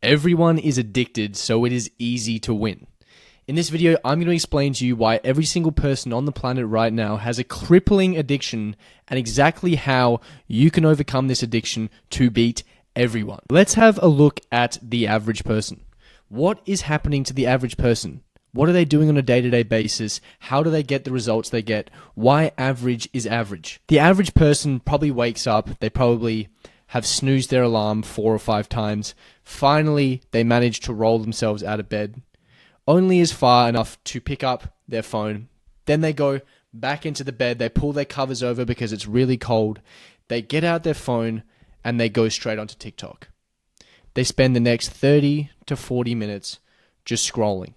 Everyone is addicted, so it is easy to win. In this video, I'm going to explain to you why every single person on the planet right now has a crippling addiction and exactly how you can overcome this addiction to beat everyone. Let's have a look at the average person. What is happening to the average person? What are they doing on a day-to-day basis? How do they get the results they get? Why average is average? The average person probably wakes up, they probably have snoozed their alarm 4 or 5 times. Finally, they manage to roll themselves out of bed, only as far enough to pick up their phone. Then they go back into the bed, they pull their covers over because it's really cold. They get out their phone and they go straight onto TikTok. They spend the next 30 to 40 minutes just scrolling.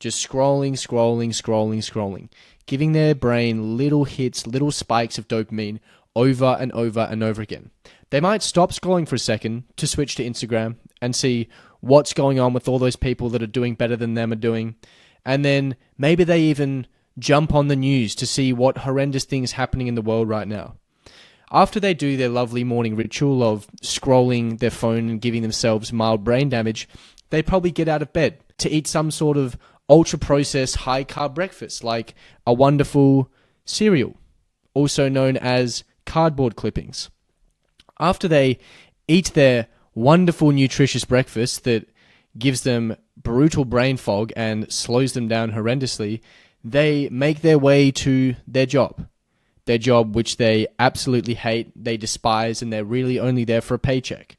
Just scrolling, giving their brain little hits, little spikes of dopamine over and over and over again. They might stop scrolling for a second to switch to Instagram and see what's going on with all those people that are doing better than them are doing. And then maybe they even jump on the news to see what horrendous things happening in the world right now. After they do their lovely morning ritual of scrolling their phone and giving themselves mild brain damage, they probably get out of bed to eat some sort of ultra-processed high-carb breakfast like a wonderful cereal, also known as cardboard clippings. After they eat their wonderful nutritious breakfast that gives them brutal brain fog and slows them down horrendously, they make their way to their job which they absolutely hate, they despise, and they're really only there for a paycheck.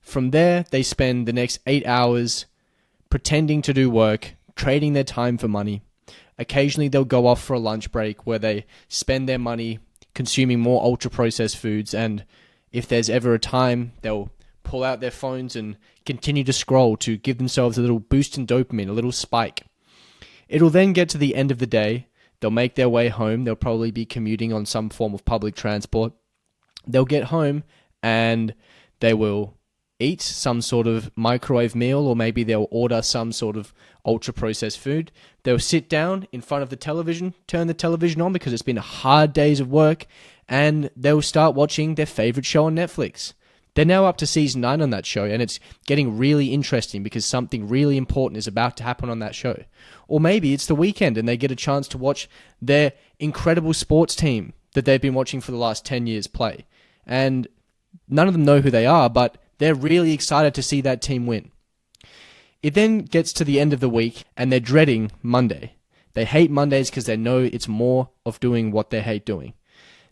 From there, they spend the next 8 hours pretending to do work, trading their time for money. Occasionally, they'll go off for a lunch break where they spend their money consuming more ultra-processed foods, and if there's ever a time, they'll pull out their phones and continue to scroll to give themselves a little boost in dopamine, a little spike. It'll then get to the end of the day. They'll make their way home. They'll probably be commuting on some form of public transport. They'll get home and they will eat some sort of microwave meal, or maybe they'll order some sort of ultra-processed food. They'll sit down in front of the television, turn the television on because it's been hard days of work, and they'll start watching their favorite show on Netflix. They're now up to season 9 on that show, and it's getting really interesting because something really important is about to happen on that show. Or maybe it's the weekend and they get a chance to watch their incredible sports team that they've been watching for the last 10 years play. And none of them know who they are, but they're really excited to see that team win. It then gets to the end of the week and they're dreading Monday. They hate Mondays because they know it's more of doing what they hate doing.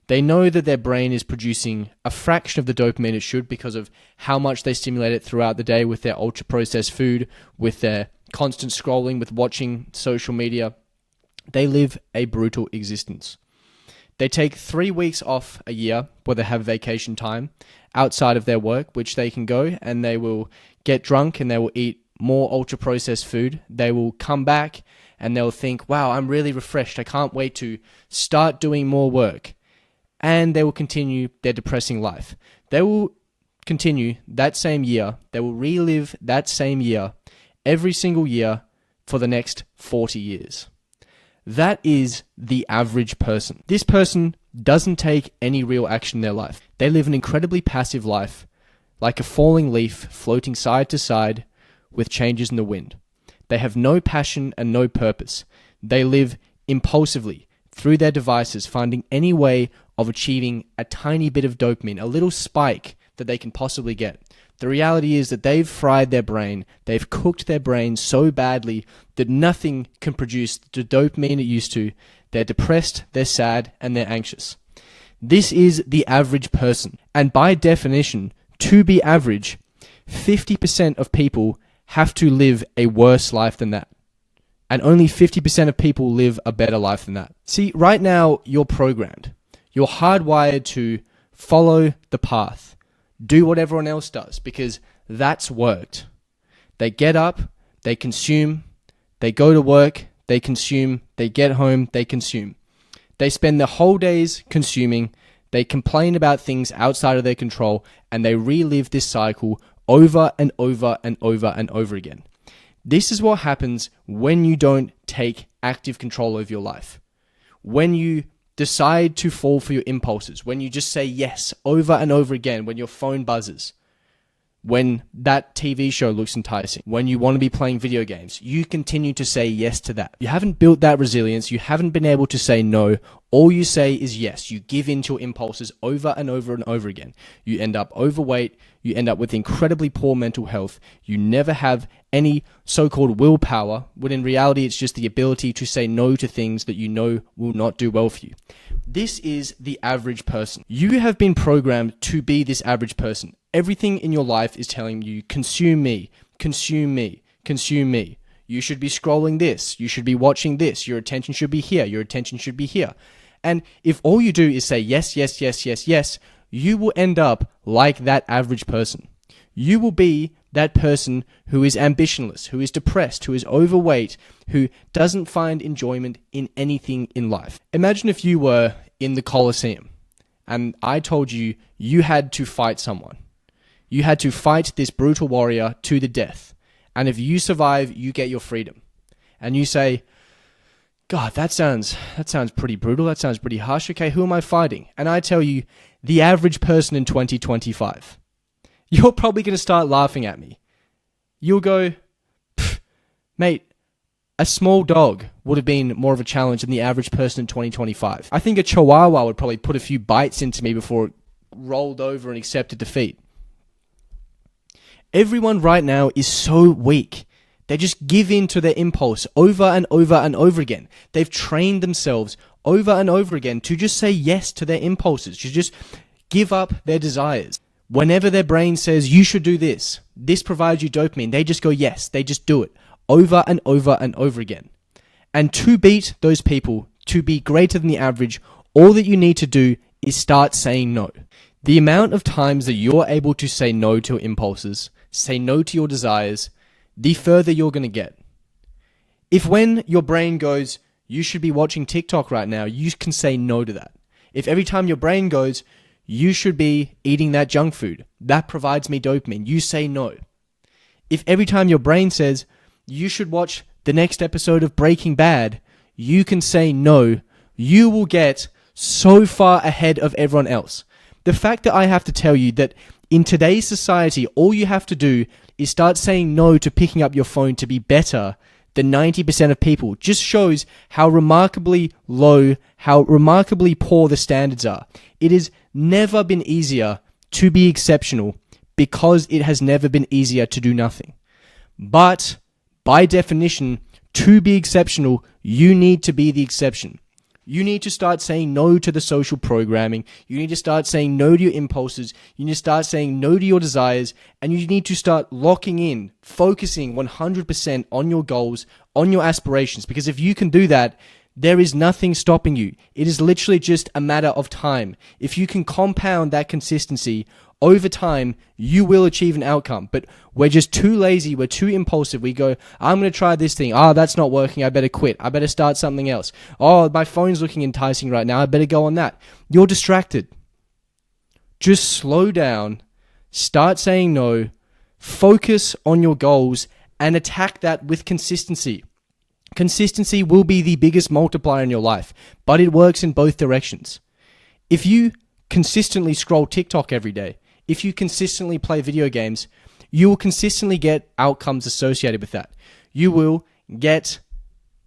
They know that their brain is producing a fraction of the dopamine it should because of how much they stimulate it throughout the day with their ultra-processed food, with their constant scrolling, with watching social media. They live a brutal existence. They take 3 weeks off a year where they have vacation time outside of their work, which they can go and they will get drunk and they will eat more ultra-processed food. They will come back and they'll think, wow, I'm really refreshed. I can't wait to start doing more work. And they will continue their depressing life. They will continue that same year. They will relive that same year every single year for the next 40 years. That is the average person. This person doesn't take any real action in their life. They live an incredibly passive life, like a falling leaf floating side to side with changes in the wind. They have no passion and no purpose. They live impulsively through their devices, finding any way of achieving a tiny bit of dopamine, a little spike that they can possibly get. The reality is that they've fried their brain, they've cooked their brain so badly that nothing can produce the dopamine it used to. They're depressed, they're sad, and they're anxious. This is the average person. And by definition, to be average, 50% of people have to live a worse life than that. And only 50% of people live a better life than that. See, right now, you're programmed. You're hardwired to follow the path. Do what everyone else does because that's worked. They get up, they consume, they go to work, they consume, they get home, they consume. They spend their whole days consuming, they complain about things outside of their control, and they relive this cycle over and over and over and over again. This is what happens when you don't take active control of your life. When you decide to fall for your impulses, when you just say yes over and over again, when your phone buzzes, when that TV show looks enticing, when you want to be playing video games, you continue to say yes to that. You haven't built that resilience. You haven't been able to say no. All you say is yes. You give in to your impulses over and over and over again. You end up overweight. You end up with incredibly poor mental health. You never have any so-called willpower, when in reality it's just the ability to say no to things that you know will not do well for you. This is the average person. You have been programmed to be this average person. Everything in your life is telling you, consume me, consume me, consume me. You should be scrolling this. You should be watching this. Your attention should be here. Your attention should be here. And if all you do is say yes, yes, yes, yes, yes, you will end up like that average person. You will be that person who is ambitionless, who is depressed, who is overweight, who doesn't find enjoyment in anything in life. Imagine if you were in the Colosseum and I told you you had to fight someone. You had to fight this brutal warrior to the death. And if you survive, you get your freedom. And you say, God, that sounds pretty brutal. That sounds pretty harsh. Okay, who am I fighting? And I tell you, the average person in 2025. You're probably going to start laughing at me. You'll go, mate, a small dog would have been more of a challenge than the average person in 2025. I think a chihuahua would probably put a few bites into me before it rolled over and accepted defeat. Everyone right now is so weak. They just give in to their impulse over and over and over again. They've trained themselves over and over again to just say yes to their impulses, to just give up their desires. Whenever their brain says, you should do this, this provides you dopamine, they just go yes, they just do it over and over and over again. And to beat those people, to be greater than the average, all that you need to do is start saying no. The amount of times that you're able to say no to your impulses, say no to your desires, the further you're going to get. If when your brain goes, you should be watching TikTok right now, you can say no to that. If every time your brain goes, you should be eating that junk food, that provides me dopamine, you say no. If every time your brain says, you should watch the next episode of Breaking Bad, you can say no, you will get so far ahead of everyone else. The fact that I have to tell you that in today's society, all you have to do is start saying no to picking up your phone to be better than 90% of people just shows how remarkably low, how remarkably poor the standards are. It has never been easier to be exceptional because it has never been easier to do nothing. But by definition, to be exceptional, you need to be the exception. You need to start saying no to the social programming. You need to start saying no to your impulses. You need to start saying no to your desires. And you need to start locking in, focusing 100% on your goals, on your aspirations. Because if you can do that, there is nothing stopping you. It is literally just a matter of time. If you can compound that consistency over time, you will achieve an outcome. But we're just too lazy. We're too impulsive. We go, I'm going to try this thing. That's not working. I better quit. I better start something else. My phone's looking enticing right now. I better go on that. You're distracted. Just slow down. Start saying no. Focus on your goals and attack that with consistency. Consistency will be the biggest multiplier in your life, but it works in both directions. If you consistently scroll TikTok every day, if you consistently play video games, you will consistently get outcomes associated with that. You will get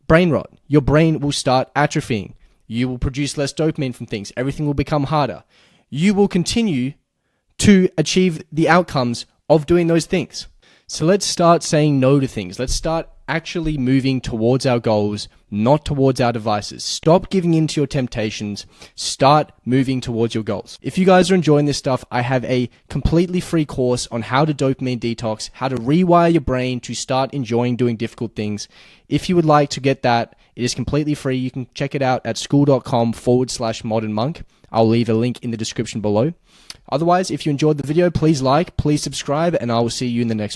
brain rot. Your brain will start atrophying. You will produce less dopamine from things. Everything will become harder. You will continue to achieve the outcomes of doing those things. So let's start saying no to things. Let's start actually moving towards our goals, not towards our devices. Stop giving in to your temptations. Start moving towards your goals. If you guys are enjoying this stuff, I have a completely free course on how to dopamine detox, how to rewire your brain to start enjoying doing difficult things. If you would like to get that, it is completely free. You can check it out at school.com/modernmonk. I'll leave a link in the description below. Otherwise, if you enjoyed the video, please like, please subscribe, and I will see you in the next one.